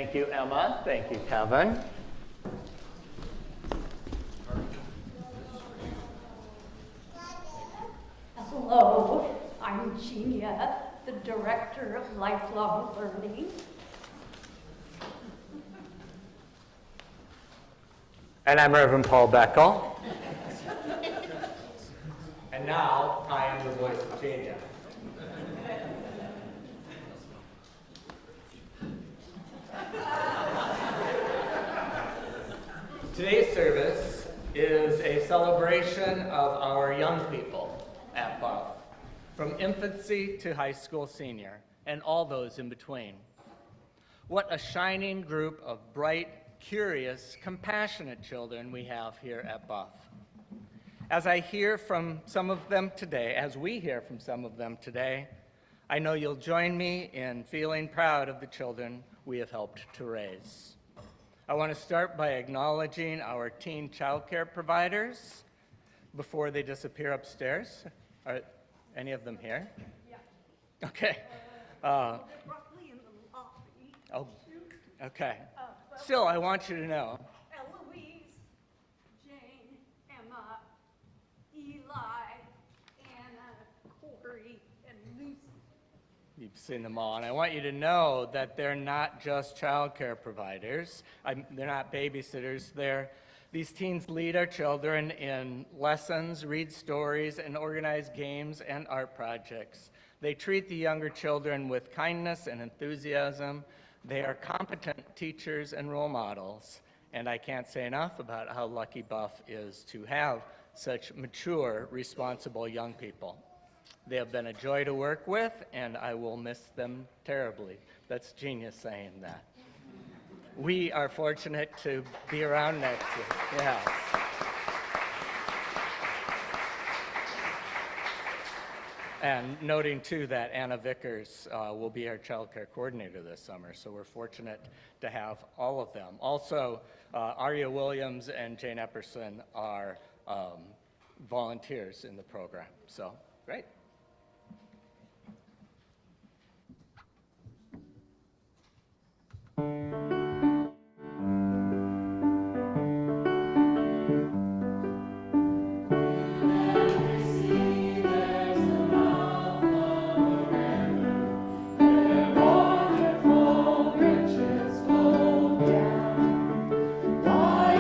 Thank you, Emma. Thank you, Kevin. Hello, I'm Genia, the Director of Lifelong Learning. And I'm Reverend Paul Beckel. And now I am the voice of Genia. celebration of our young people at Buff, from infancy to high school senior, and all those in between. What a shining group of bright, curious, compassionate children we have here at Buff. As we hear from some of them today, I know you'll join me in feeling proud of the children we have helped to raise. I want to start by acknowledging our teen child care providers before they disappear upstairs. Are any of them here? Yeah. Okay. Roughly in the lobby. Oh, okay. Still, I want you to know. Eloise, Jane, Emma, Eli, Anna, Corey, and Lucy. You've seen them all, and I want you to know that they're not just child care providers. They're not babysitters. These teens lead our children in lessons, read stories, and organize games and art projects. They treat the younger children with kindness and enthusiasm. They are competent teachers and role models, and I can't say enough about how lucky Buff is to have such mature, responsible young people. They have been a joy to work with, and I will miss them terribly. That's genius saying that. We are fortunate to be around next year. Yeah. And noting, too, that Anna Vickers will be our child care coordinator this summer, so we're fortunate to have all of them. Also, Arya Williams and Jane Epperson are volunteers in the program, so great. Why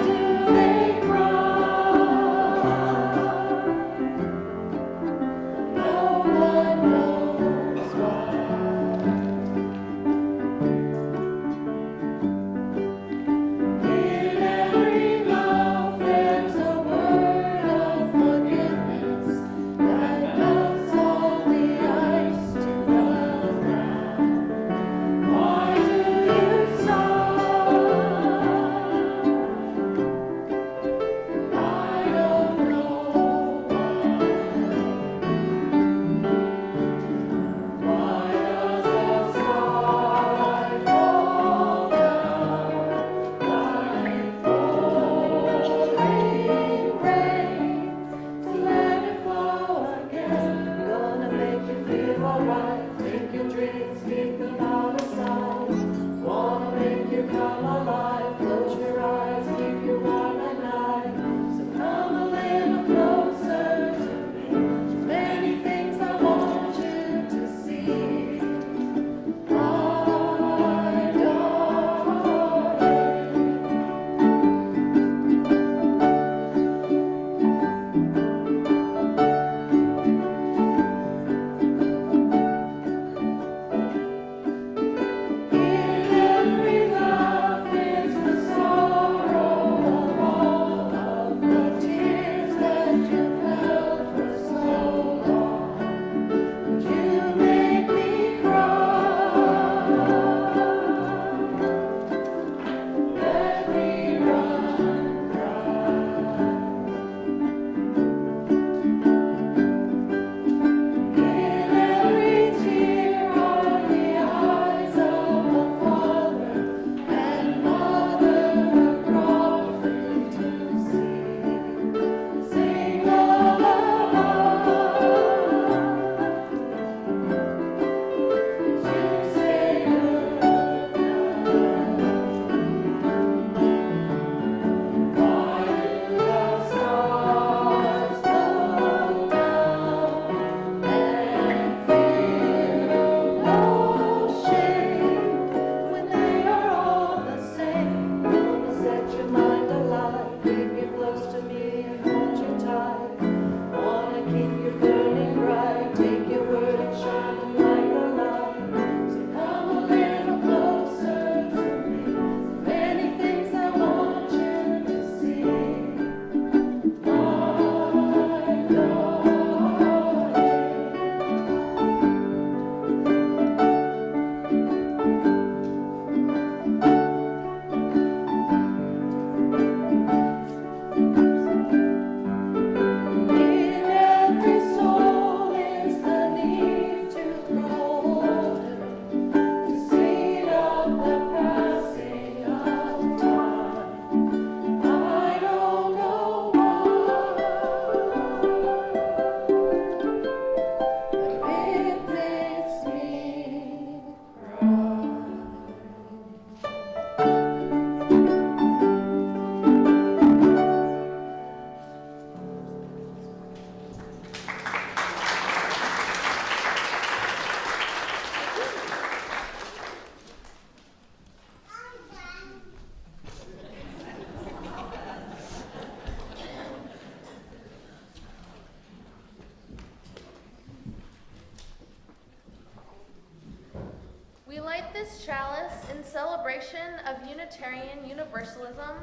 this chalice in celebration of Unitarian Universalism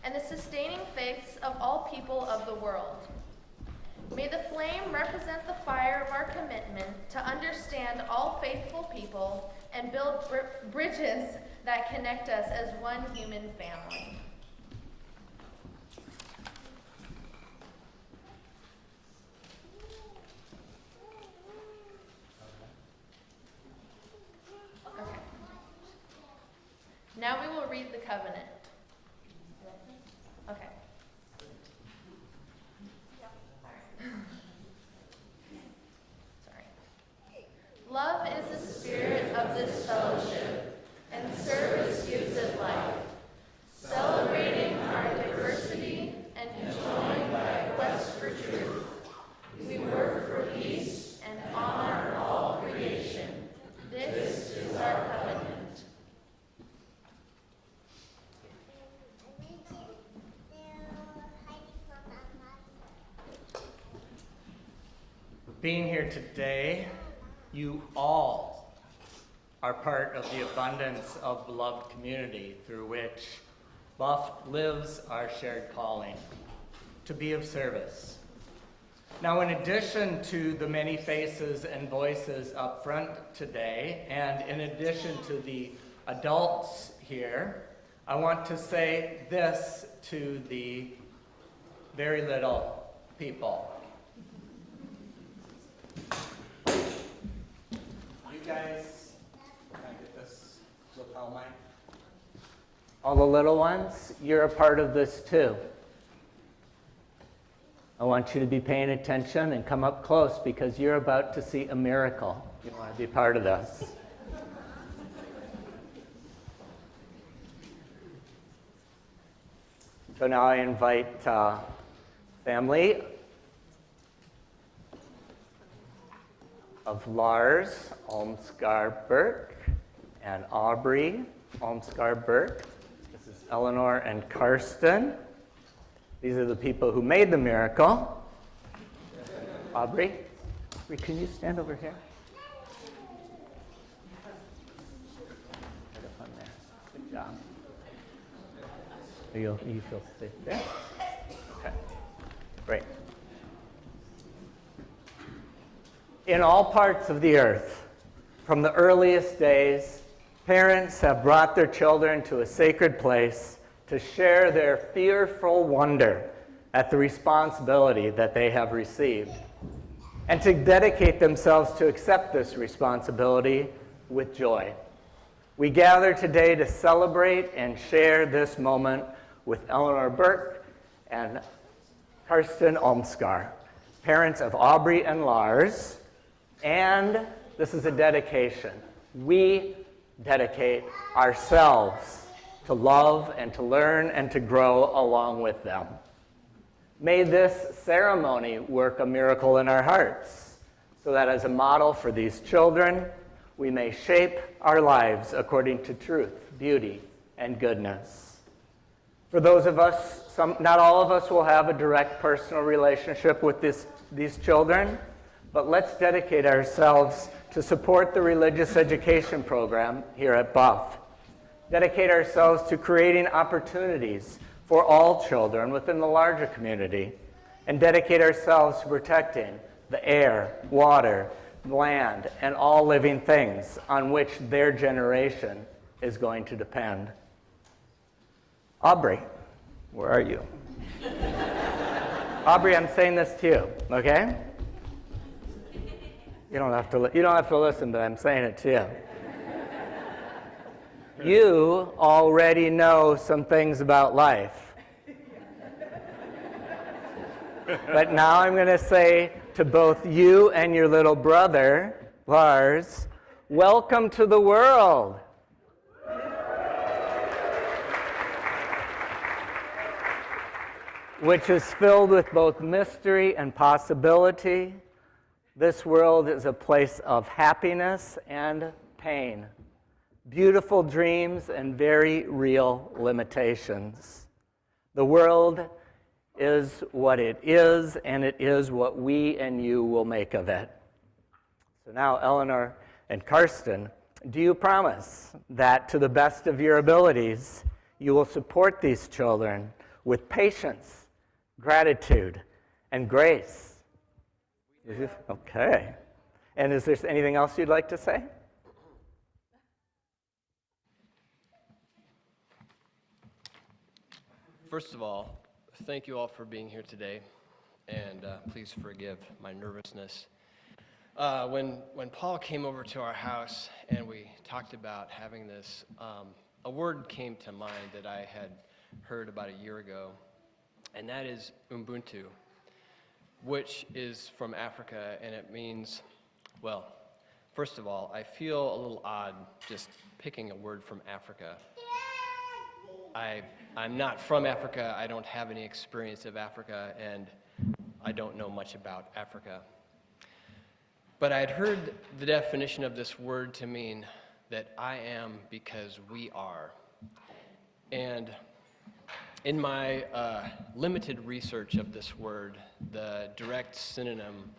and the sustaining faiths of all people of the world. May the flame represent the fire of our commitment to understand all faithful people and build bridges that connect us as one human family. Okay. Now we will read the covenant. Okay. Love is the spirit of this fellowship, and service gives it life. Celebrating our diversity and joined by a quest for truth, we work for peace and honor all creation. This is our covenant. Being here today, you all are part of the abundance of beloved community through which Buff lives our shared calling to be of service. Now, in addition to the many faces and voices up front today, and in addition to the adults here, I want to say this to the very little people. You guys, can I get this lapel mic? All the little ones, you're a part of this too. I want you to be paying attention and come up close because you're about to see a miracle. You want to be part of this. So now I invite family of Lars Olmskar-Burke and Aubrey Olmskar-Burke. This is Eleanor and Karsten. These are the people who made the miracle. Aubrey, can you stand over here? Right up on there. Good job. You feel safe there? Okay, great. In all parts of the earth, from the earliest days, parents have brought their children to a sacred place to share their fearful wonder at the responsibility that they have received, and to dedicate themselves to accept this responsibility with joy. We gather today to celebrate and share this moment with Eleanor Burke and Karsten Olmskar, parents of Aubrey and Lars. And this is a dedication. We dedicate ourselves to love and to learn and to grow along with them. May this ceremony work a miracle in our hearts, so that as a model for these children, we may shape our lives according to truth, beauty, and goodness. For those of us, not all of us will have a direct personal relationship with these children, but let's dedicate ourselves to support the religious education program here at Buff. Dedicate ourselves to creating opportunities for all children within the larger community, and dedicate ourselves to protecting the air, water, land, and all living things on which their generation is going to depend. Aubrey, where are you? Aubrey, I'm saying this to you, okay? You don't have to listen, but I'm saying it to you. You already know some things about life. But now I'm going to say to both you and your little brother, Lars, welcome to the world. Which is filled with both mystery and possibility. This world is a place of happiness and pain, beautiful dreams and very real limitations. The world is what it is, and it is what we and you will make of it. So now Eleanor and Karsten Do you promise that to the best of your abilities, you will support these children with patience, gratitude, and grace? Okay. And is there anything else you'd like to say? First of all, thank you all for being here today, and please forgive my nervousness. When Paul came over to our house and we talked about having this, a word came to mind that I had heard about a year ago, and that is Ubuntu, which is from Africa, and it means, well, first of all, I feel a little odd just picking a word from Africa. I'm not from Africa, I don't have any experience of Africa, and I don't know much about Africa. But I had heard the definition of this word to mean that I am because we are. And in my limited research of this word, the direct synonym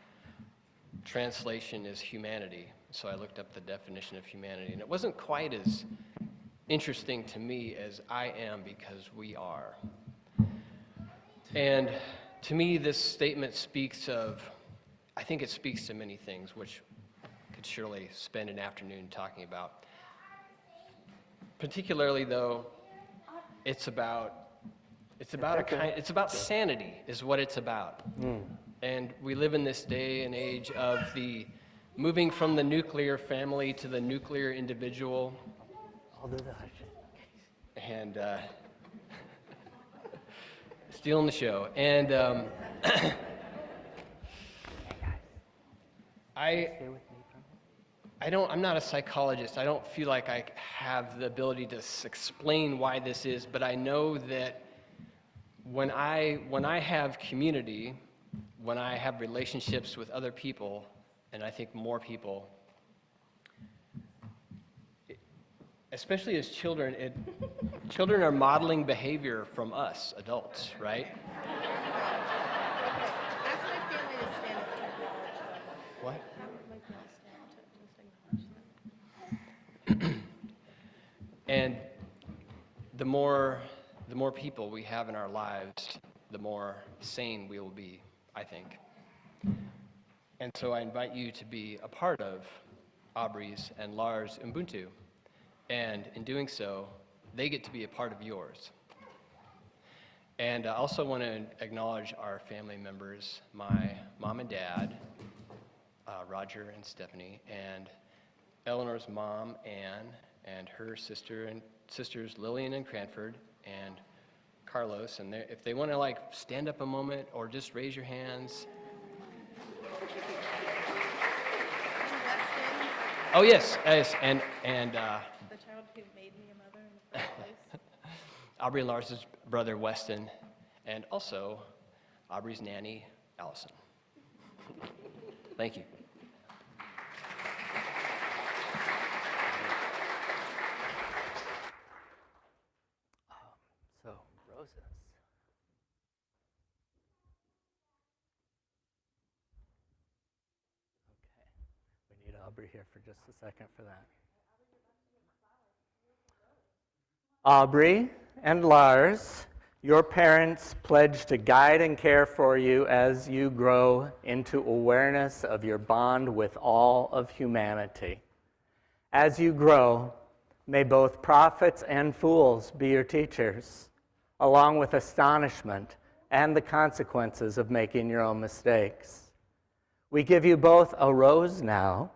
translation is humanity. So I looked up the definition of humanity, and it wasn't quite as interesting to me as I am because we are. And to me, this statement speaks of, I think it speaks to many things, which could surely spend an afternoon talking about. Particularly, though, it's about sanity, is what it's about. And we live in this day and age of the moving from the nuclear family to the nuclear individual. I'll do that. And stealing the show. And I'm not a psychologist. I don't feel like I have the ability to explain why this is, but I know that when I have community, when I have relationships with other people, and I think more people, especially as children, children are modeling behavior from us, adults, right? Ask my family to stand up to acknowledge them. What? Have my family stand to acknowledge them. And the more people we have in our lives, the more sane we will be, I think. And so I invite you to be a part of Aubrey's and Lars' Ubuntu. And in doing so, they get to be a part of yours. And I also want to acknowledge our family members, my mom and dad, Roger and Stephanie, and Eleanor's mom, Anne, and her sisters Lillian and Cranford, and Carlos. And if they want to stand up a moment or just raise your hands. Oh yes, and The child who made me a mother in the first place. Aubrey and Lars' brother Weston, and also Aubrey's nanny Allison. Thank you. So, roses. Okay. We need Aubrey here for just a second for that. Aubrey and Lars, your parents pledge to guide and care for you as you grow into awareness of your bond with all of humanity. As you grow, may both prophets and fools be your teachers, along with astonishment and the consequences of making your own mistakes. We give you both a rose now,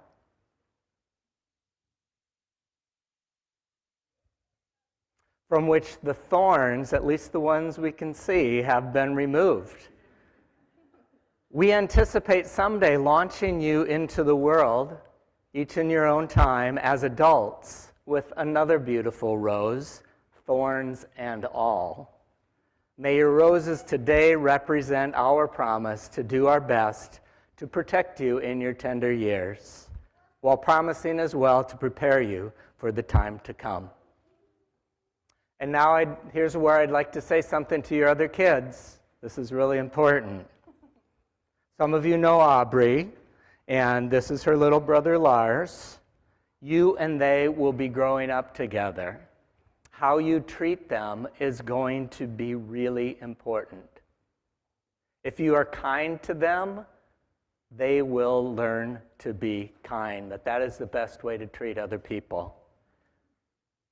from which the thorns, at least the ones we can see, have been removed. We anticipate someday launching you into the world, each in your own time, as adults, with another beautiful rose, thorns and all. May your roses today represent our promise to do our best to protect you in your tender years, while promising as well to prepare you for the time to come. And now here's where I'd like to say something to your other kids. This is really important. Some of you know Aubrey, and this is her little brother Lars. You and they will be growing up together. How you treat them is going to be really important. If you are kind to them, they will learn to be kind. That is the best way to treat other people.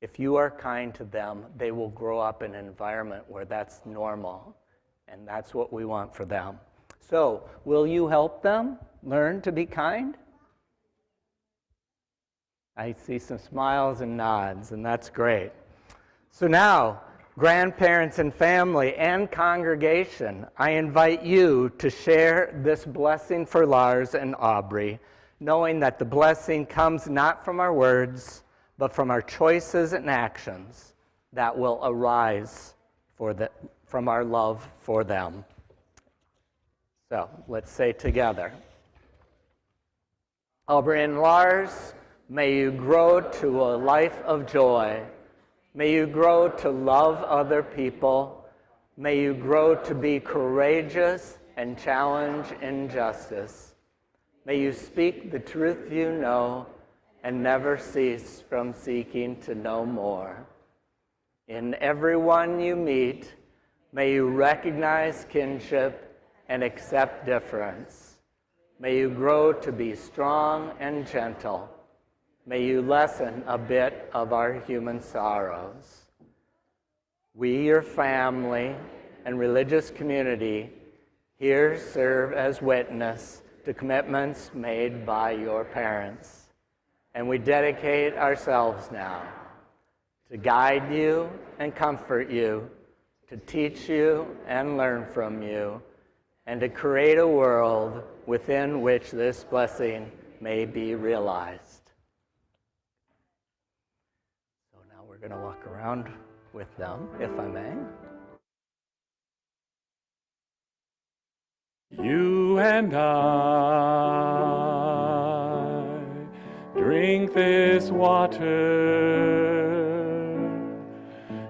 If you are kind to them, they will grow up in an environment where that's normal, and that's what we want for them. So, will you help them learn to be kind? I see some smiles and nods, and that's great. So now, grandparents and family and congregation, I invite you to share this blessing for Lars and Aubrey, knowing that the blessing comes not from our words, but from our choices and actions that will arise from our love for them. So, let's say together. Aubrey and Lars, may you grow to a life of joy. May you grow to love other people. May you grow to be courageous and challenge injustice. May you speak the truth you know and never cease from seeking to know more. In everyone you meet, may you recognize kinship and accept difference. May you grow to be strong and gentle. May you lessen a bit of our human sorrows. We, your family and religious community, here serve as witness to commitments made by your parents. And we dedicate ourselves now to guide you and comfort you, to teach you and learn from you, and to create a world within which this blessing may be realized. So now we're going to walk around with them, if I may. You and I drink this water.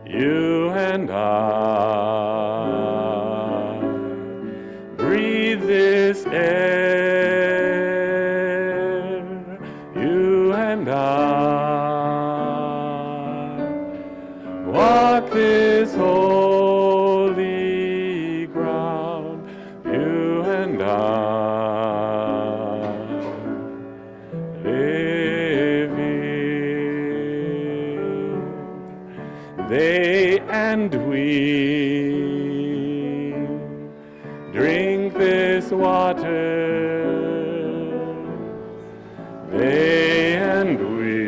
You and I breathe this air. You and I walk this holy ground. You and I live here. They and we drink this water. They and we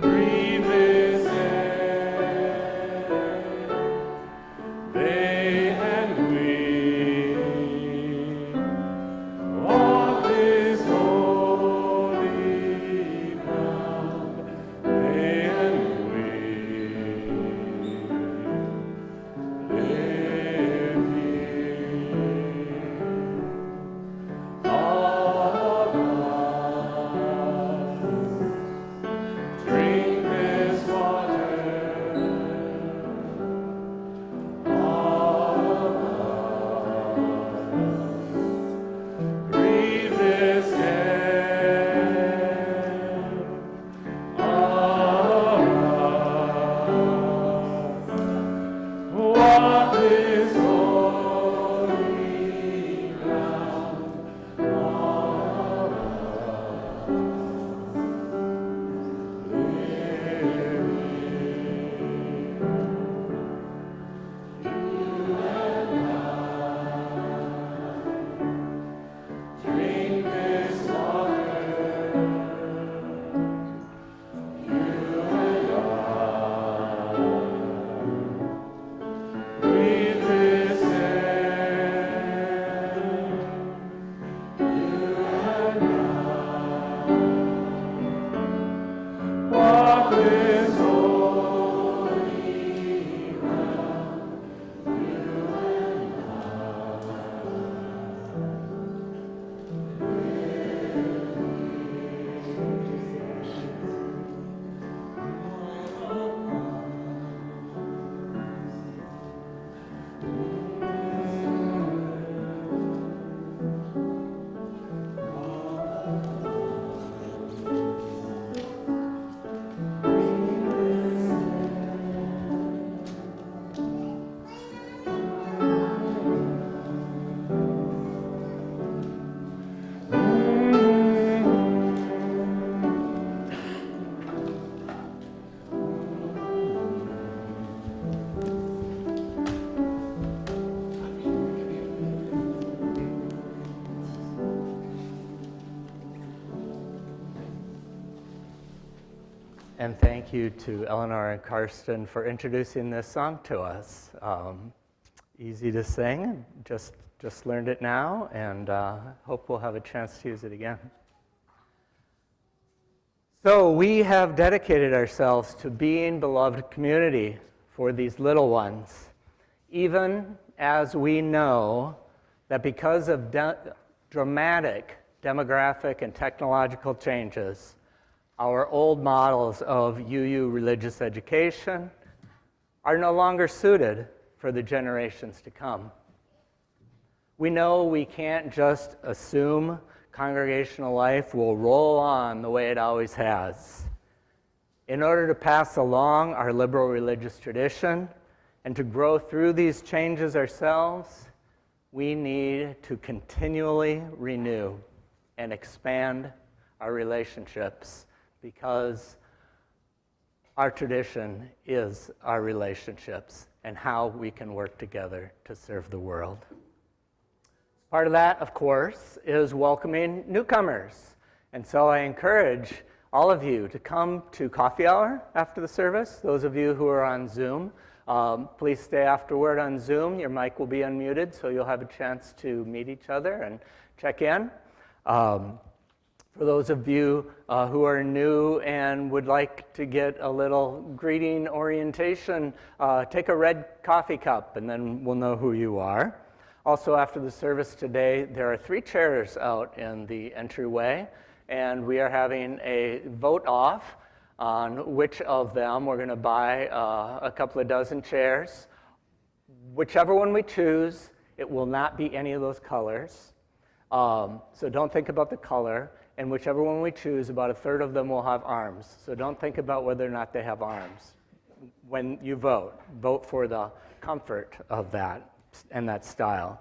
breathe this air. They and we walk this holy ground. They and we live here. And thank you to Eleanor and Karsten for introducing this song to us. Easy to sing, just learned it now, and hope we'll have a chance to use it again. So we have dedicated ourselves to being beloved community for these little ones, even as we know that because of dramatic demographic and technological changes, our old models of UU religious education are no longer suited for the generations to come. We know we can't just assume congregational life will roll on the way it always has. In order to pass along our liberal religious tradition and to grow through these changes ourselves, we need to continually renew and expand our relationships, because our tradition is our relationships and how we can work together to serve the world. Part of that, of course, is welcoming newcomers. And so I encourage all of you to come to coffee hour after the service. Those of you who are on Zoom, please stay afterward on Zoom. Your mic will be unmuted, so you'll have a chance to meet each other and check in. For those of you who are new and would like to get a little greeting orientation, take a red coffee cup and then we'll know who you are. Also, after the service today, there are 3 chairs out in the entryway, and we are having a vote off on which of them we're going to buy a couple of dozen chairs. Whichever one we choose, it will not be any of those colors. So don't think about the color. And whichever one we choose, about a third of them will have arms. So don't think about whether or not they have arms. When you vote for the comfort of that and that style.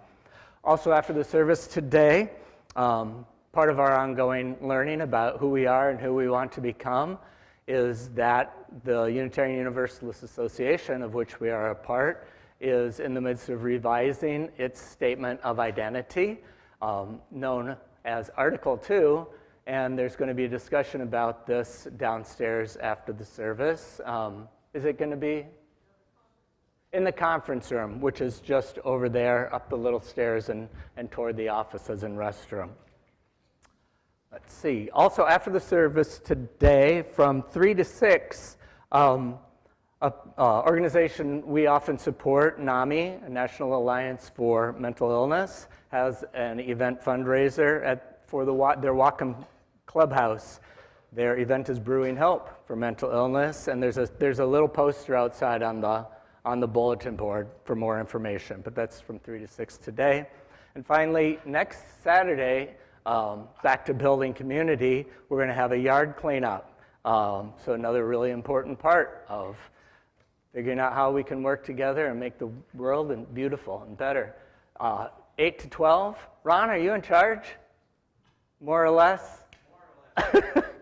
Also, after the service today, part of our ongoing learning about who we are and who we want to become is that the Unitarian Universalist Association, of which we are a part, is in the midst of revising its statement of identity, known as Article 2, and there's going to be a discussion about this downstairs after the service. Is it going to be in the conference room, which is just over there up the little stairs and toward the offices and restroom? Let's see. Also, after the service today, from 3 to 6, an organization we often support, NAMI, National Alliance for Mental Illness, has an event fundraiser for their Whatcom Clubhouse. Their event is Brewing Hope for Mental Illness, and there's a little poster outside on the bulletin board for more information, but that's from 3 to 6 today. And finally, next Saturday, back to building community, we're going to have a yard cleanup. So another really important part of figuring out how we can work together and make the world beautiful and better. 8 to 12. Ron, are you in charge? More or less? More or less. It's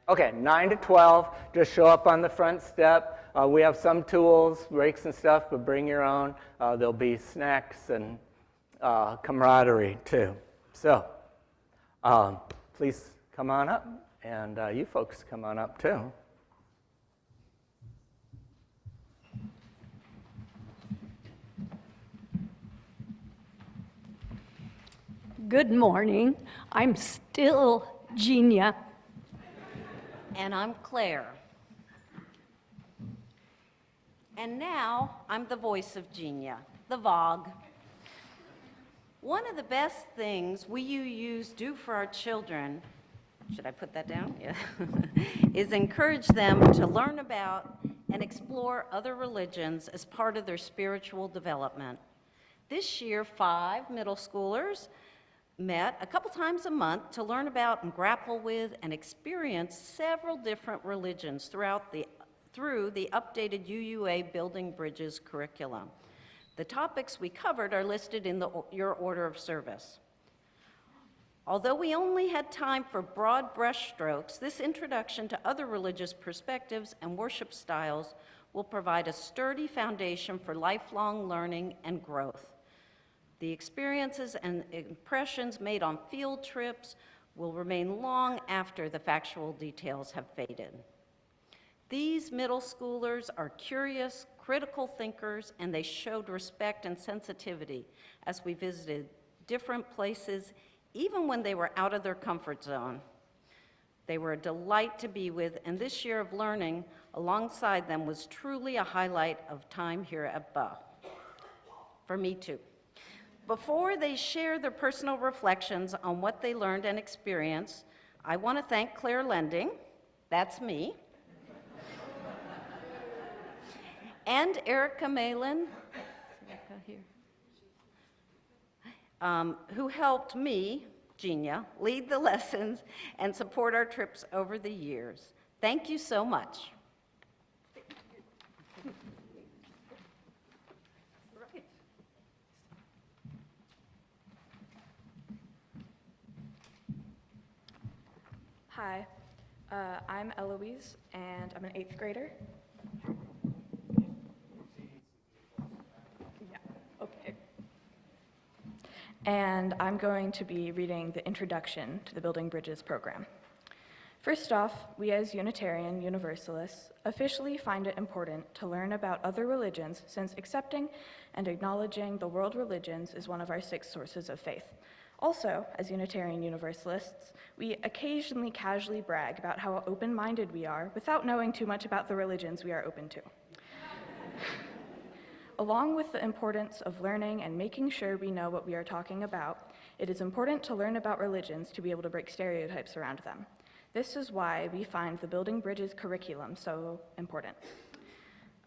9. Okay, 9 to 12. Just show up on the front step. We have some tools, rakes and stuff, but bring your own. There'll be snacks and camaraderie, too. So please come on up, and you folks come on up, too. Good morning. I'm still Genia. And I'm Claire. And now I'm the voice of Genia, the VOG. One of the best things we UUs do for our children, should I put that down? Yeah. is encourage them to learn about and explore other religions as part of their spiritual development. This year, 5 middle schoolers met a couple times a month to learn about and grapple with and experience several different religions through the updated UUA Building Bridges curriculum. The topics we covered are listed in your order of service. Although we only had time for broad brushstrokes, this introduction to other religious perspectives and worship styles will provide a sturdy foundation for lifelong learning and growth. The experiences and impressions made on field trips will remain long after the factual details have faded. These middle schoolers are curious, critical thinkers, and they showed respect and sensitivity as we visited different places, even when they were out of their comfort zone. They were a delight to be with, and this year of learning alongside them was truly a highlight of time here at Buff. For me too. Before they share their personal reflections on what they learned and experienced, I want to thank Claire Lending, that's me, and Erica Malin, who helped me, Genia, lead the lessons and support our trips over the years. Thank you so much. Hi, I'm Eloise, and I'm an 8th grader. Yeah, okay. And I'm going to be reading the introduction to the Building Bridges program. First off, we as Unitarian Universalists officially find it important to learn about other religions, since accepting and acknowledging the world religions is one of our 6 sources of faith. Also, as Unitarian Universalists, we occasionally casually brag about how open-minded we are without knowing too much about the religions we are open to. Along with the importance of learning and making sure we know what we are talking about, it is important to learn about religions to be able to break stereotypes around them. This is why we find the Building Bridges curriculum so important.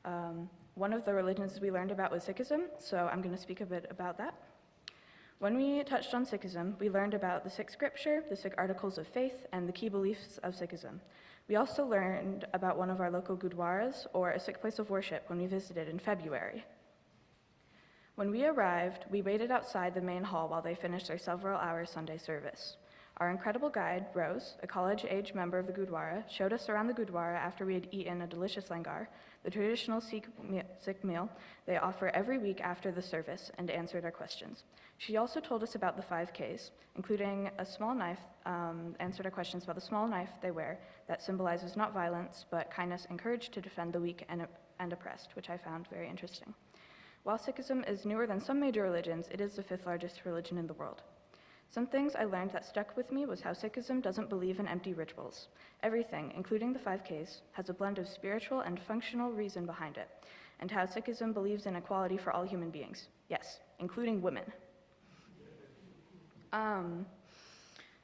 One of the religions we learned about was Sikhism, so I'm going to speak a bit about that. When we touched on Sikhism, we learned about the Sikh scripture, the Sikh articles of faith, and the key beliefs of Sikhism. We also learned about one of our local gurdwaras, or a Sikh place of worship, when we visited in February. When we arrived, we waited outside the main hall while they finished their several-hour Sunday service. Our incredible guide, Rose, a college-age member of the Gurdwara, showed us around the Gurdwara after we had eaten a delicious langar, the traditional Sikh meal they offer every week after the service, and answered our questions. She also told us about the 5Ks, including a small knife, answered our questions about the small knife they wear that symbolizes not violence, but kindness and courage to defend the weak and oppressed, which I found very interesting. While Sikhism is newer than some major religions, it is the 5th largest religion in the world. Some things I learned that stuck with me was how Sikhism doesn't believe in empty rituals. Everything, including the 5Ks, has a blend of spiritual and functional reason behind it, and how Sikhism believes in equality for all human beings. Yes, including women.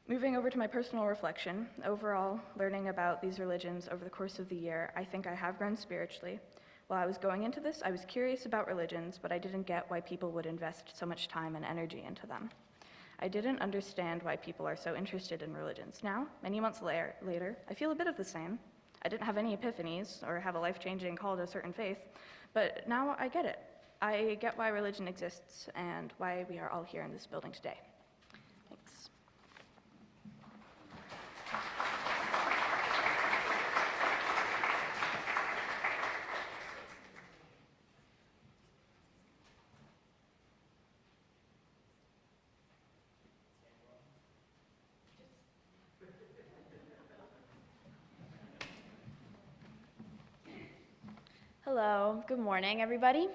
Moving over to my personal reflection, overall, learning about these religions over the course of the year, I think I have grown spiritually. While I was going into this, I was curious about religions, but I didn't get why people would invest so much time and energy into them. I didn't understand why people are so interested in religions. Now, many months later, I feel a bit of the same. I didn't have any epiphanies or have a life-changing call to a certain faith, but now I get it. I get why religion exists and why we are all here in this building today. Thanks. Hello, good morning, everybody.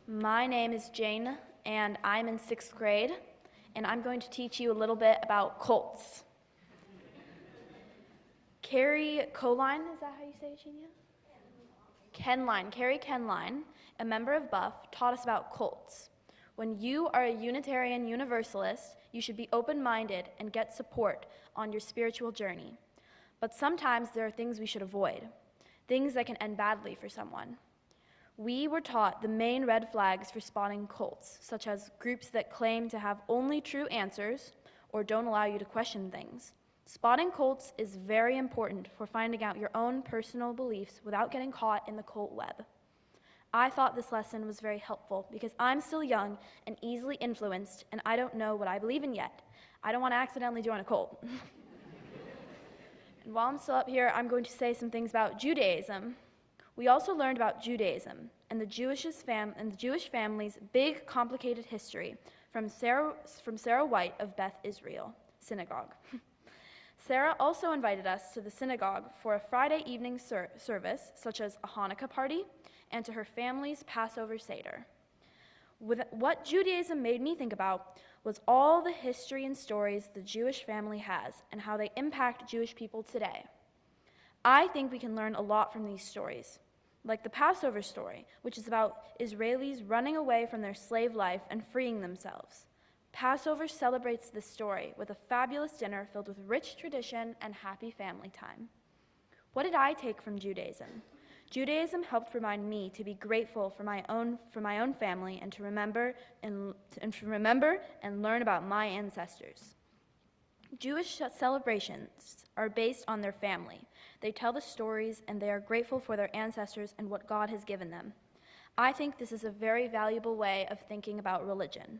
My name is Jane, and I'm in 6th grade, and I'm going to teach you a little bit about cults. Carrie Coline, is that how you say it, Genia? Carrie Kenline, a member of Buff, taught us about cults. When you are a Unitarian Universalist, you should be open-minded and get support on your spiritual journey. But sometimes there are things we should avoid, things that can end badly for someone. We were taught the main red flags for spotting cults, such as groups that claim to have only true answers or don't allow you to question things. Spotting cults is very important for finding out your own personal beliefs without getting caught in the cult web. I thought this lesson was very helpful because I'm still young and easily influenced, and I don't know what I believe in yet. I don't want to accidentally join a cult. And while I'm still up here, I'm going to say some things about Judaism. We also learned about Judaism and the Jewish family's big, complicated history from Sarah White of Beth Israel Synagogue. Sarah also invited us to the synagogue for a Friday evening service, such as a Hanukkah party, and to her family's Passover Seder. What Judaism made me think about was all the history and stories the Jewish family has and how they impact Jewish people today. I think we can learn a lot from these stories, like the Passover story, which is about Israelis running away from their slave life and freeing themselves. Passover celebrates this story with a fabulous dinner filled with rich tradition and happy family time. What did I take from Judaism? Judaism helped remind me to be grateful for my own family and to remember and learn about my ancestors. Jewish celebrations are based on their family. They tell the stories and they are grateful for their ancestors and what God has given them. I think this is a very valuable way of thinking about religion.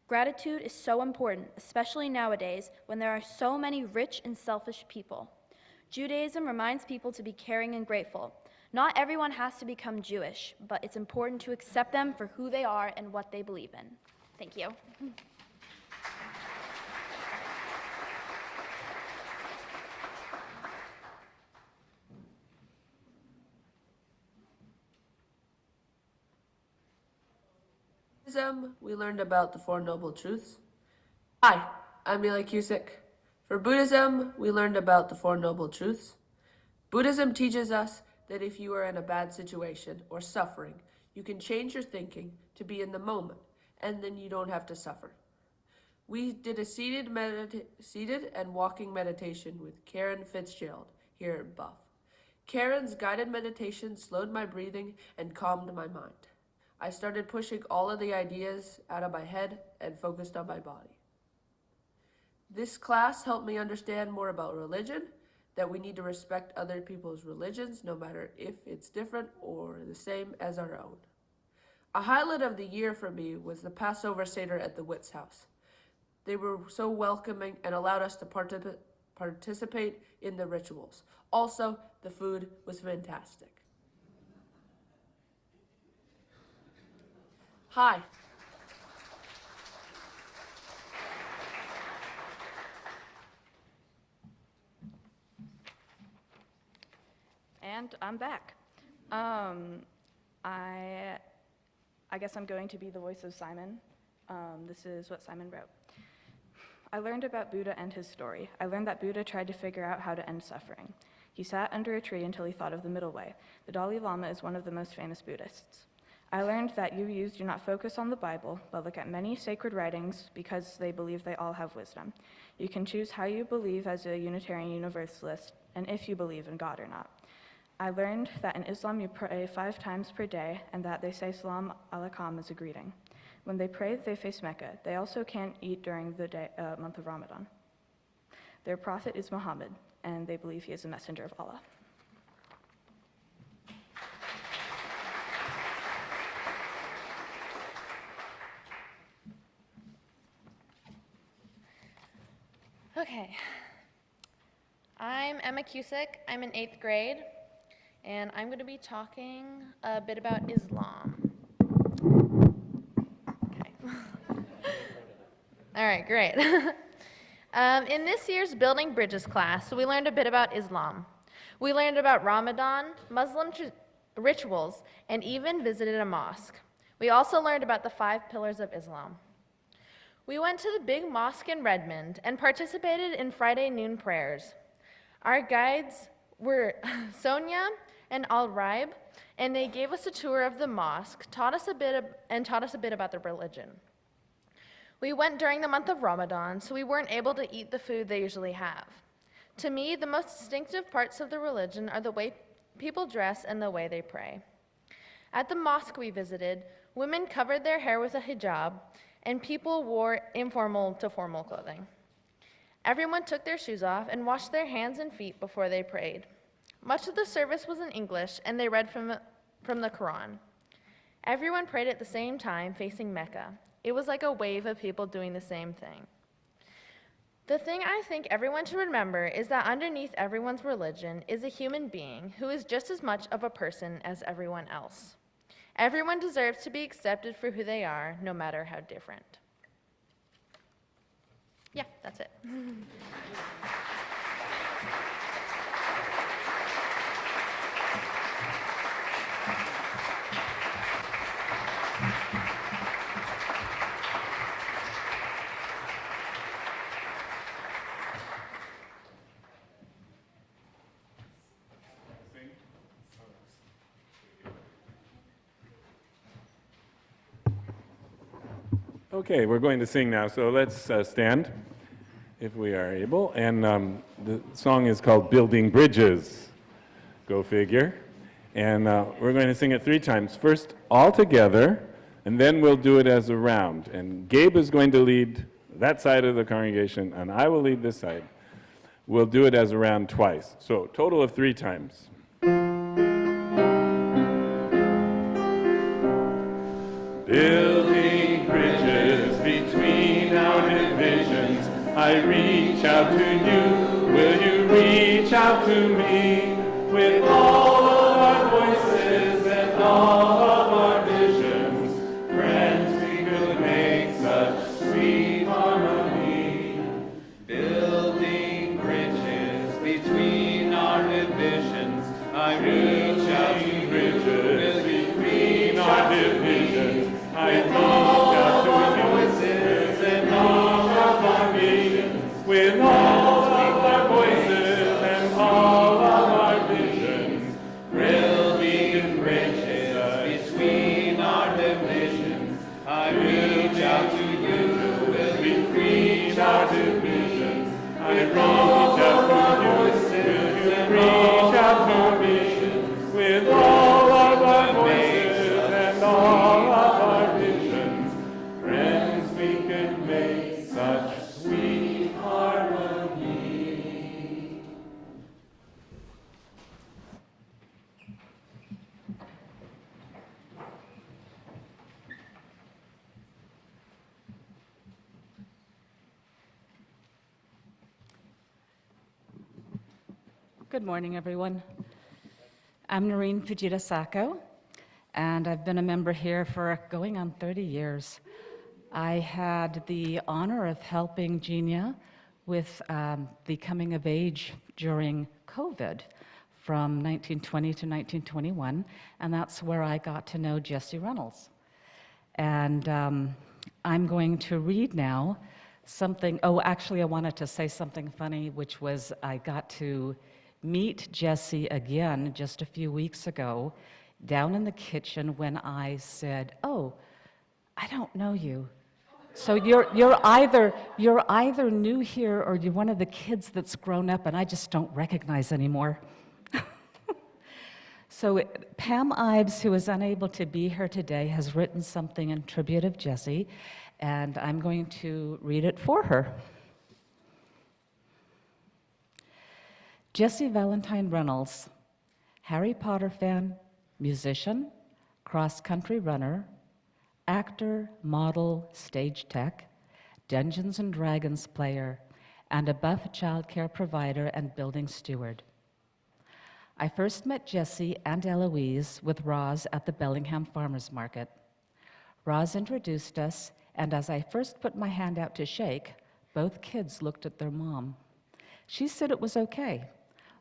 Gratitude is so important, especially nowadays when there are so many rich and selfish people. Judaism reminds people to be caring and grateful. Not everyone has to become Jewish, but it's important to accept them for who they are and what they believe in. Thank you. Buddhism, we learned about the Four Noble Truths. Hi, I'm Eli Cusick. For Buddhism, we learned about the Four Noble Truths. Buddhism teaches us that if you are in a bad situation or suffering, you can change your thinking to be in the moment, and then you don't have to suffer. We did a seated and walking meditation with Karen Fitzgerald here at Buff. Karen's guided meditation slowed my breathing and calmed my mind. I started pushing all of the ideas out of my head and focused on my body. This class helped me understand more about religion, that we need to respect other people's religions, no matter if it's different or the same as our own. A highlight of the year for me was the Passover Seder at the Witt's house. They were so welcoming and allowed us to participate in the rituals. Also, the food was fantastic. Hi. And I'm back. I guess I'm going to be the voice of Simon. This is what Simon wrote. I learned about Buddha and his story. I learned that Buddha tried to figure out how to end suffering. He sat under a tree until he thought of the middle way. The Dalai Lama is one of the most famous Buddhists. I learned that UUs do not focus on the Bible, but look at many sacred writings because they believe they all have wisdom. You can choose how you believe as a Unitarian Universalist, and if you believe in God or not. I learned that in Islam you pray 5 times per day, and that they say Salam alaikum as a greeting. When they pray, they face Mecca. They also can't eat during the month of Ramadan. Their prophet is Muhammad, and they believe he is a messenger of Allah. Okay. I'm Emma Cusick. I'm in 8th grade, and I'm going to be talking a bit about Islam. Okay. All right, great. In this year's Building Bridges class, we learned a bit about Islam. We learned about Ramadan, Muslim rituals, and even visited a mosque. We also learned about the 5 pillars of Islam. We went to the big mosque in Redmond and participated in Friday noon prayers. Our guides were Sonia and Al-Raib, and they gave us a tour of the mosque, taught us a bit about the religion. We went during the month of Ramadan, so we weren't able to eat the food they usually have. To me, the most distinctive parts of the religion are the way people dress and the way they pray. At the mosque we visited, women covered their hair with a hijab, and people wore informal to formal clothing. Everyone took their shoes off and washed their hands and feet before they prayed. Much of the service was in English, and they read from the Quran. Everyone prayed at the same time, facing Mecca. It was like a wave of people doing the same thing. The thing I think everyone should remember is that underneath everyone's religion is a human being who is just as much of a person as everyone else. Everyone deserves to be accepted for who they are, no matter how different. Yeah, that's it. Okay, we're going to sing now, so let's stand if we are able. And the song is called Building Bridges. Go figure. And we're going to sing it 3 times. First, all together, and then we'll do it as a round. And Gabe is going to lead that side of the congregation, and I will lead this side. We'll do it as a round twice. So, total of 3 times. Building bridges between our divisions, I reach out to you, will you reach out to me? With all of our voices and all of our visions, friends, we could make such sweet harmony. Building bridges between our divisions, I reach out to you, bridges between our divisions. I reach out to our voices and all of our visions, with all of our voices and all of our visions, building bridges between our divisions. I reach out to you, between our divisions. I reach out to you, reach out to me, with all of our voices and all of our visions. Friends, we can make such sweet harmony. Good morning, everyone. I'm Noreen Fujita Sacco, and I've been a member here for going on 30 years. I had the honor of helping Genia with the coming of age during COVID from 1920 to 1921, and that's where I got to know Jesse Reynolds. And I'm going to read now something. Oh, actually, I wanted to say something funny, which was I got to meet Jesse again just a few weeks ago down in the kitchen when I said, "Oh, I don't know you. So you're either new here or you're one of the kids that's grown up and I just don't recognize anymore." So Pam Ives, who is unable to be here today, has written something in tribute of Jesse, and I'm going to read it for her. Jesse Valentine Reynolds, Harry Potter fan, musician, cross-country runner, actor, model, stage tech, Dungeons and Dragons player, and a buff childcare provider and building steward. I first met Jesse and Eloise with Roz at the Bellingham Farmers Market. Roz introduced us, and as I first put my hand out to shake, both kids looked at their mom. She said it was okay.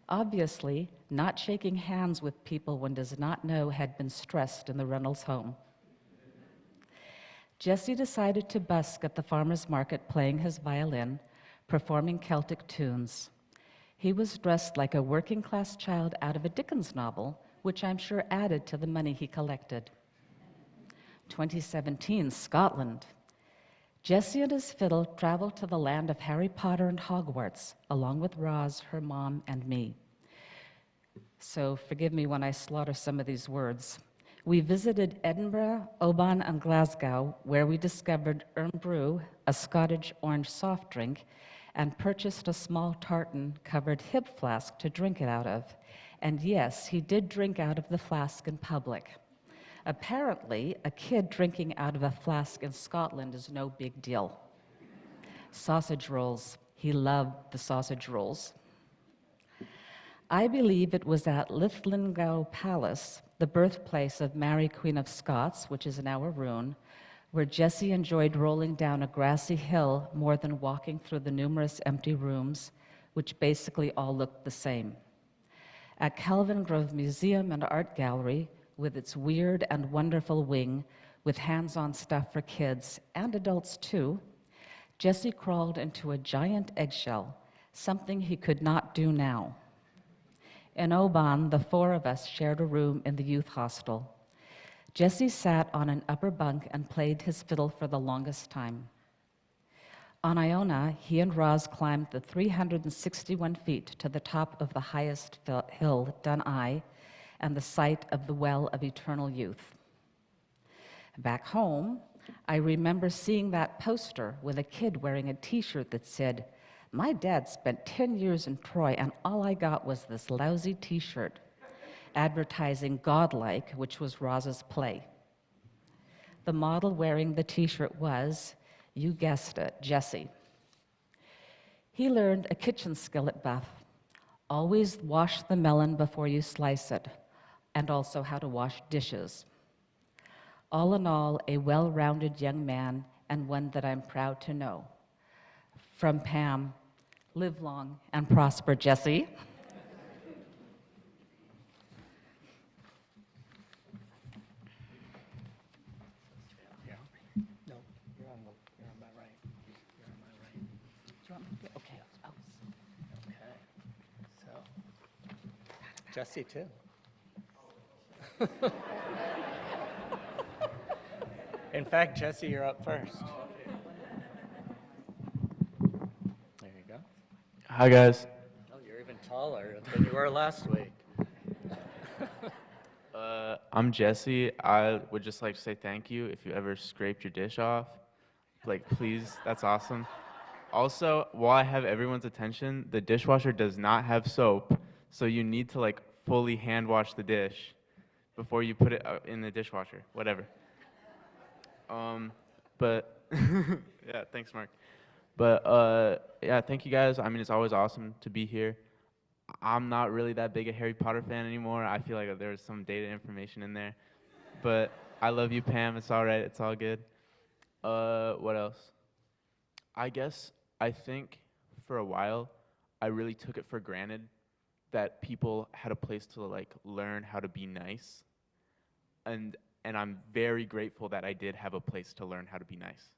Obviously, not shaking hands with people one does not know had been stressed in the Reynolds home. Jesse decided to busk at the farmer's market playing his violin, performing Celtic tunes. He was dressed like a working-class child out of a Dickens novel, which I'm sure added to the money he collected. 2017, Scotland. Jesse and his fiddle traveled to the land of Harry Potter and Hogwarts, along with Roz, her mom, and me. So forgive me when I slaughter some of these words. We visited Edinburgh, Oban, and Glasgow, where we discovered Irn-Bru, a Scottish orange soft drink, and purchased a small tartan-covered hip flask to drink it out of. And yes, he did drink out of the flask in public. Apparently, a kid drinking out of a flask in Scotland is no big deal. Sausage rolls. He loved the sausage rolls. I believe it was at Linlithgow Palace, the birthplace of Mary, Queen of Scots, which is now a ruin, where Jesse enjoyed rolling down a grassy hill more than walking through the numerous empty rooms, which basically all looked the same. At Kelvin Grove Museum and Art Gallery, with its weird and wonderful wing, with hands-on stuff for kids and adults too, Jesse crawled into a giant eggshell, something he could not do now. In Oban, the 4 of us shared a room in the youth hostel. Jesse sat on an upper bunk and played his fiddle for the longest time. On Iona, he and Roz climbed the 361 feet to the top of the highest hill, Duneye, and the site of the Well of Eternal Youth. Back home, I remember seeing that poster with a kid wearing a t-shirt that said, "My dad spent 10 years in Troy and all I got was this lousy t-shirt," advertising Godlike, which was Roz's play. The model wearing the t-shirt was, you guessed it, Jesse. He learned a kitchen skill at Buff. Always wash the melon before you slice it, and also how to wash dishes. All in all, a well-rounded young man, and one that I'm proud to know. From Pam, live long and prosper, Jesse. No, you're on my right. You're on my right. Do you want me to? Okay. Oh. Okay. So, Jesse too. In fact, Jesse, you're up first. There you go. Hi, guys. Oh, you're even taller than you were last week. I'm Jesse. I would just like to say thank you if you ever scraped your dish off. Like, please, that's awesome. Also, while I have everyone's attention, the dishwasher does not have soap, so you need to like fully hand wash the dish before you put it in the dishwasher, whatever. But yeah, thanks, Mark. But yeah, thank you guys. I mean, it's always awesome to be here. I'm not really that big a Harry Potter fan anymore. I feel like there's some dated information in there. But I love you, Pam. It's all right. It's all good. What else? I think for a while, I really took it for granted that people had a place to like learn how to be nice. And I'm very grateful that I did have a place to learn how to be nice.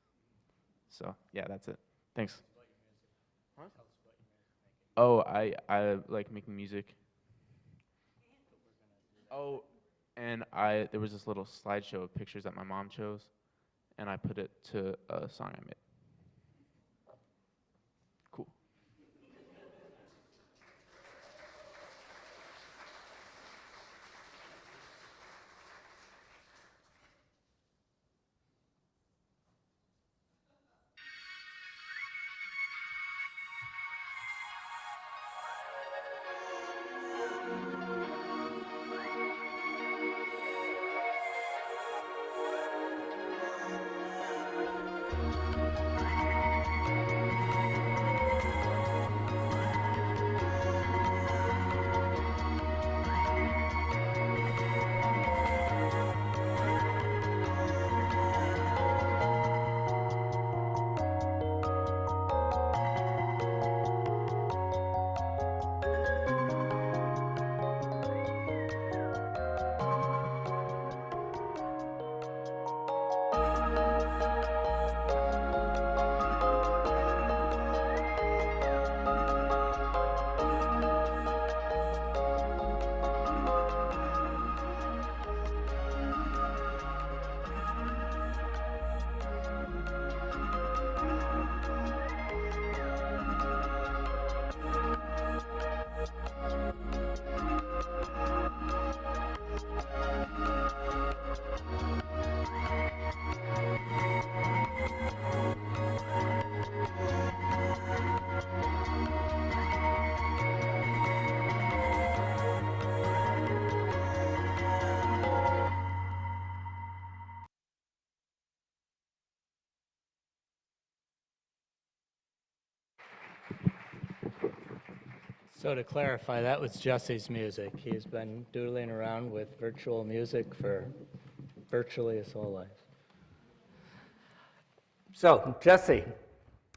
So yeah, that's it. Thanks. Huh? Oh, I like making music. Oh, and there was this little slideshow of pictures that my mom chose, and I put it to a song I made. Cool. So to clarify, that was Jesse's music. He's been doodling around with virtual music for virtually his whole life. So, Jesse,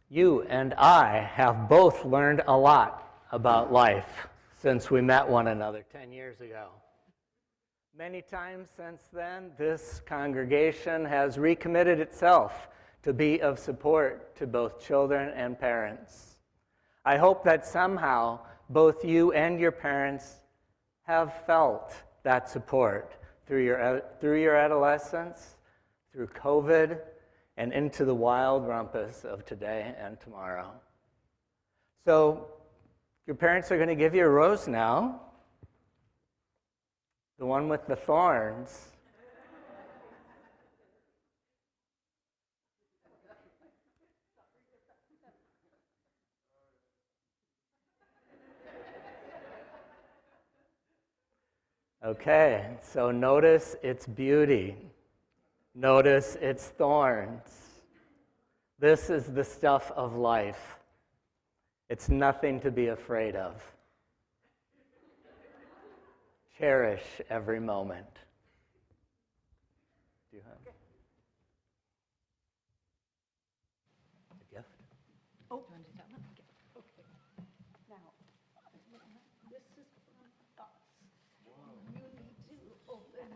you and I have both learned a lot about life since we met one another 10 years ago. Many times since then, this congregation has recommitted itself to be of support to both children and parents. I hope that somehow both you and your parents have felt that support through your adolescence, through COVID, and into the wild rumpus of today and tomorrow. So your parents are going to give you a rose now, the one with the thorns. Okay, so notice its beauty. Notice its thorns. This is the stuff of life. It's nothing to be afraid of. Cherish every moment. Do you have a gift? Oh, okay. Now, this is from us. You need to open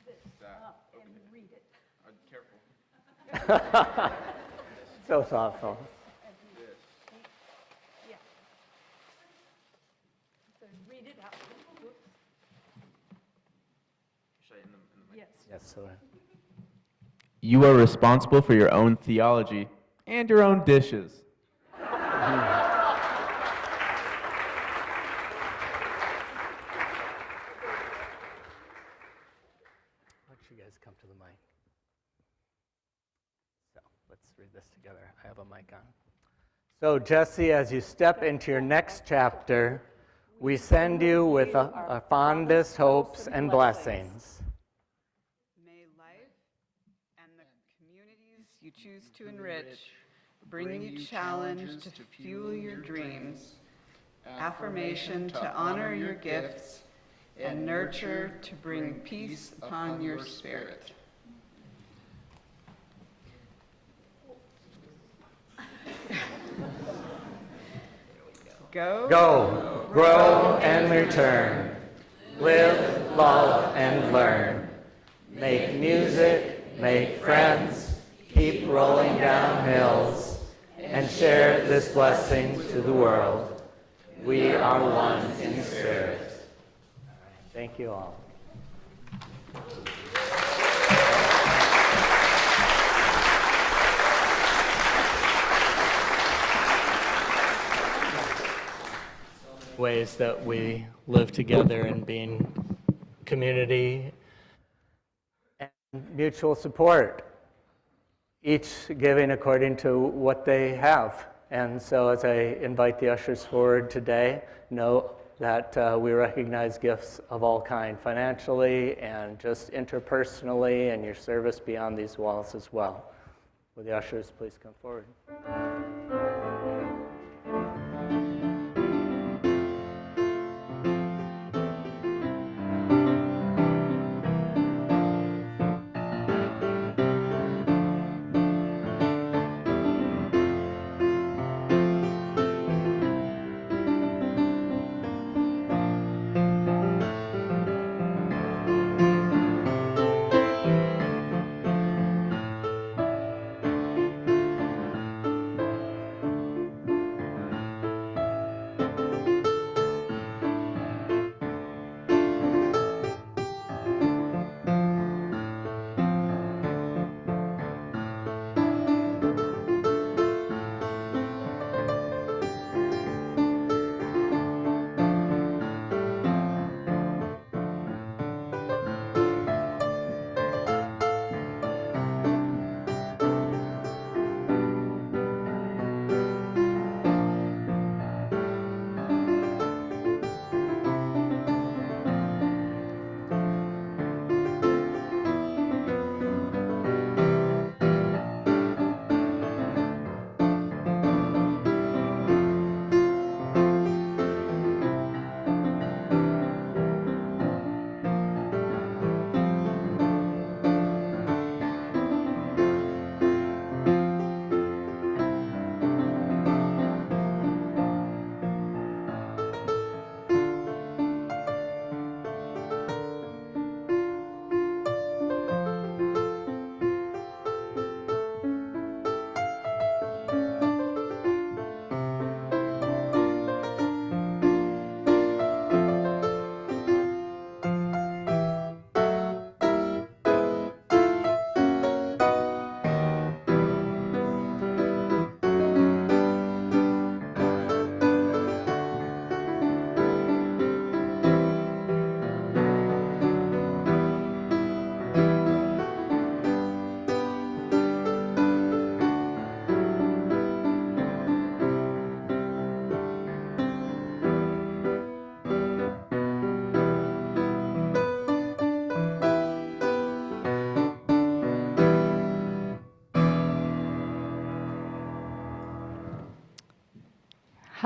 this up and read it. Careful. So thoughtful. Yeah. So read it out. Whoops. Should I in the mic? Yes. Yes, sir. You are responsible for your own theology and your own dishes. Why don't you guys come to the mic? So let's read this together. I have a mic on. So Jesse, as you step into your next chapter, we send you with our fondest hopes and blessings. May life and the communities you choose to enrich bring you challenge to fuel your dreams, affirmation to honor your gifts, and nurture to bring peace upon your spirit. Go, grow, and return. Live, love, and learn. Make music, make friends, keep rolling down hills, and share this blessing to the world. We are one in spirit. Thank you all. Ways that we live together and being community and mutual support, each giving according to what they have. And so as I invite the ushers forward today, know that we recognize gifts of all kind, financially and just interpersonally, and your service beyond these walls as well. Will the ushers please come forward?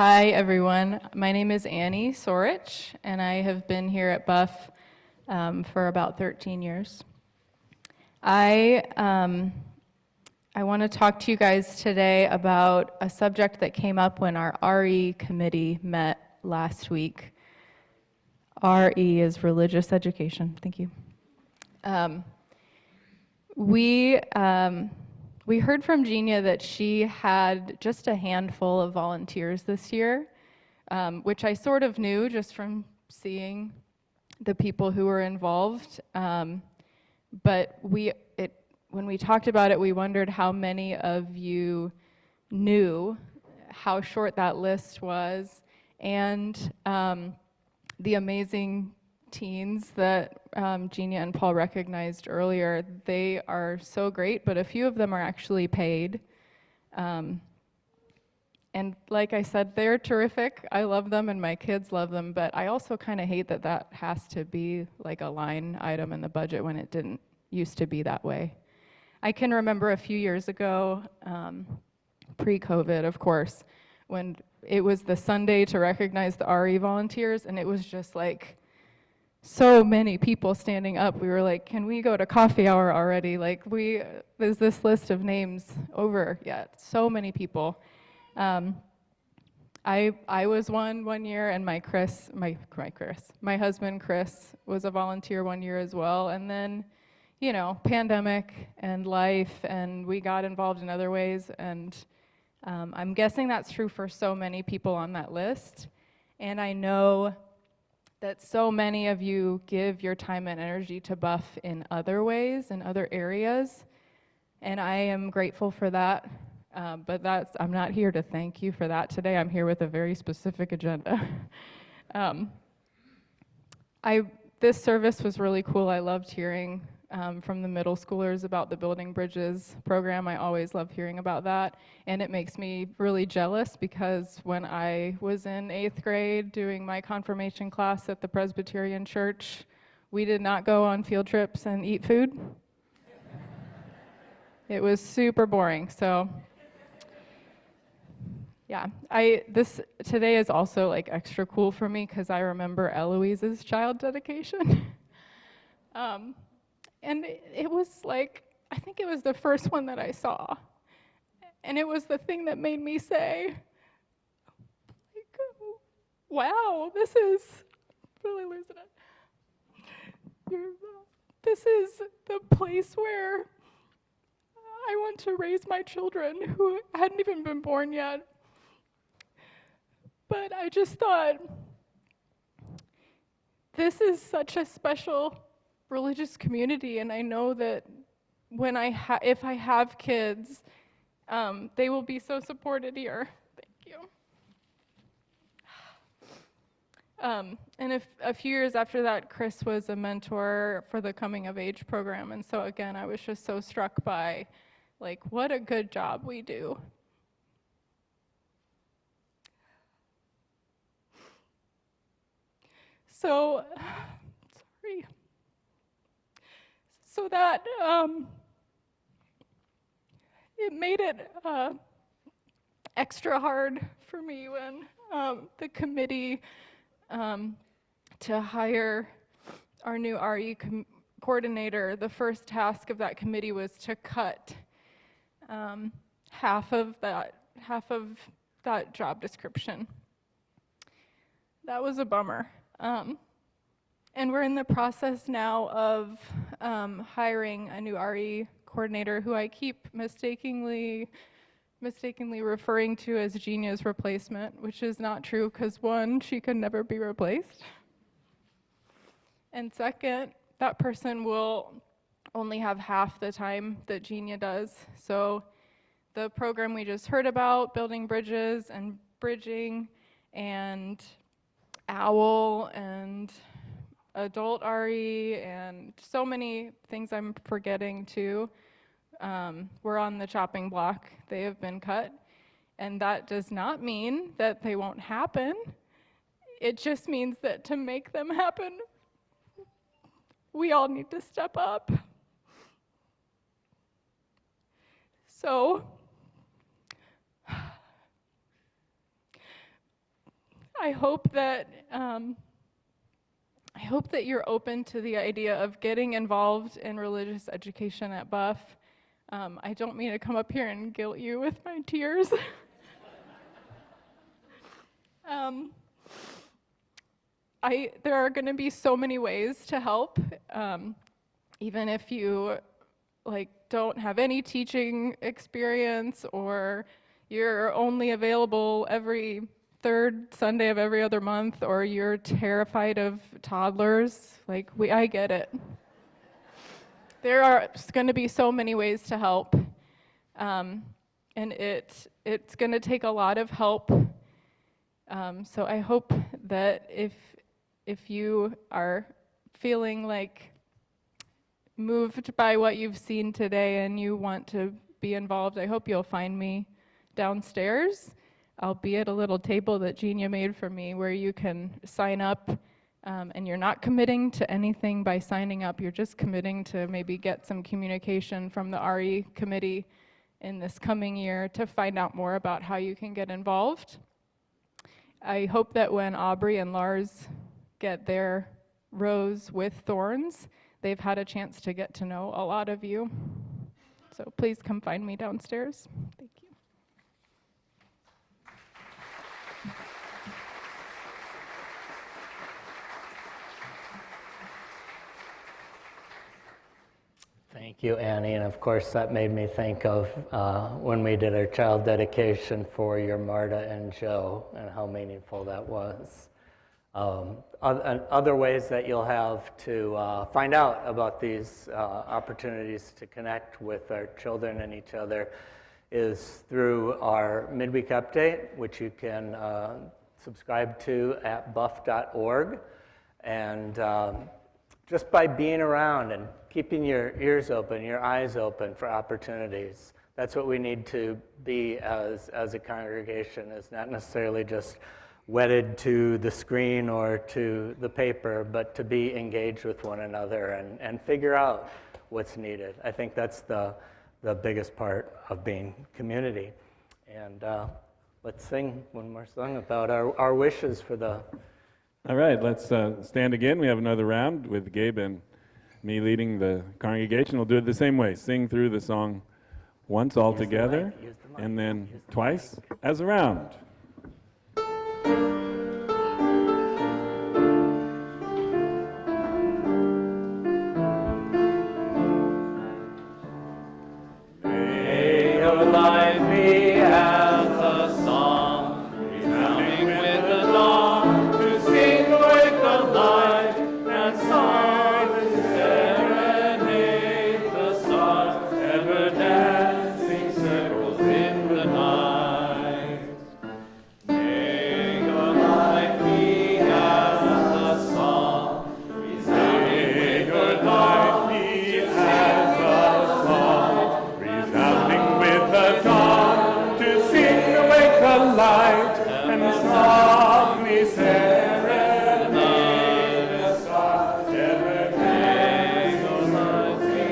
Hi, everyone. My name is Annie Sorich, and I have been here at Buff for about 13 years. I want to talk to you guys today about a subject that came up when our RE committee met last week. RE is religious education. Thank you. We heard from Genia that she had just a handful of volunteers this year, which I sort of knew just from seeing the people who were involved. But when we talked about it, we wondered how many of you knew how short that list was, and the amazing teens that Genia and Paul recognized earlier. They are so great, but a few of them are actually paid. And like I said, they're terrific. I love them and my kids love them, but I also kind of hate that that has to be like a line item in the budget when it didn't used to be that way. I can remember a few years ago, pre-COVID, of course, when it was the Sunday to recognize the RE volunteers, and it was just like so many people standing up. We were like, can we go to coffee hour already? Like, is this list of names over yet? So many people. I was one year, and my husband Chris was a volunteer one year as well, and then, you know, pandemic and life, and we got involved in other ways, and I'm guessing that's true for so many people on that list. And I know that so many of you give your time and energy to Buff in other ways, in other areas, and I am grateful for that. But I'm not here to thank you for that today. I'm here with a very specific agenda. This service was really cool. I loved hearing from the middle schoolers about the Building Bridges program. I always love hearing about that. And it makes me really jealous because when I was in 8th grade doing my confirmation class at the Presbyterian Church, we did not go on field trips and eat food. It was super boring. So yeah, today is also like extra cool for me because I remember Eloise's child dedication. And it was like, I think it was the first one that I saw. And it was the thing that made me say, like, wow, this is really losing it. This is the place where I want to raise my children who hadn't even been born yet. But I just thought, this is such a special religious community, and I know that when if I have kids, they will be so supported here. Thank you. And a few years after that, Chris was a mentor for the Coming of Age program, and so again, I was just so struck by, like, what a good job we do. So, sorry. So that it made it extra hard for me when the committee to hire our new RE coordinator, the first task of that committee was to cut half of that job description. That was a bummer. And we're in the process now of hiring a new RE coordinator who I keep mistakenly referring to as Genia's replacement, which is not true because one, she could never be replaced. And second, that person will only have half the time that Genia does. So the program we just heard about, Building Bridges and Bridging and OWL and adult RE and so many things I'm forgetting too, we're on the chopping block. They have been cut. And that does not mean that they won't happen. It just means that to make them happen, we all need to step up. So, I hope that you're open to the idea of getting involved in religious education at Buff. I don't mean to come up here and guilt you with my tears. There are going to be so many ways to help, even if you don't have any teaching experience, or you're only available every third Sunday of every other month, or you're terrified of toddlers. I get it. There are going to be so many ways to help, and it's going to take a lot of help. So I hope that if you are feeling moved by what you've seen today and you want to be involved, I hope you'll find me downstairs. I'll be at a little table that Genia made for me where you can sign up, and you're not committing to anything by signing up. You're just committing to maybe get some communication from the RE committee in this coming year to find out more about how you can get involved. I hope that when Aubrey and Lars get their rose with thorns, they've had a chance to get to know a lot of you. So please come find me downstairs. Thank you. Thank you, Annie. And of course, that made me think of when we did our child dedication for your Marta and Joe and how meaningful that was. Other ways that you'll have to find out about these opportunities to connect with our children and each other is through our midweek update, which you can subscribe to at buff.org. And just by being around and keeping your ears open, your eyes open for opportunities. That's what we need to be as a congregation, is not necessarily just wedded to the screen or to the paper, but to be engaged with one another and figure out what's needed. I think that's the biggest part of being community. And let's sing one more song about our wishes for the... All right, let's stand again. We have another round with Gabe and me leading the congregation. We'll do it the same way. Sing through the song once all together, and then twice as a round. May your life be as a song, resounding with the dawn, to sing with the light, and song and serenade the stars, ever dancing circles in the night. May your life be as a song, resounding with the dawn, to sing the song, resounding with the dawn, to sing awake the light, and softly serenade the stars, ever May your life be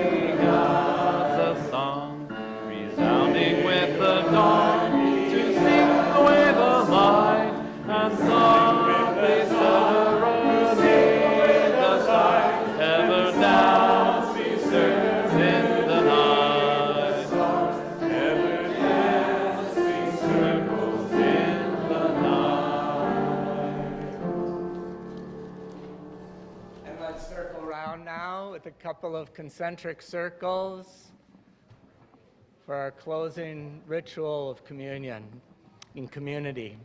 as a song, resounding with the dawn, to sing away the light, and softly serenade the stars, ever dancing circles in the night, ever dancing circles in the night. And let's circle around now with a couple of concentric circles for our closing ritual of communion in community.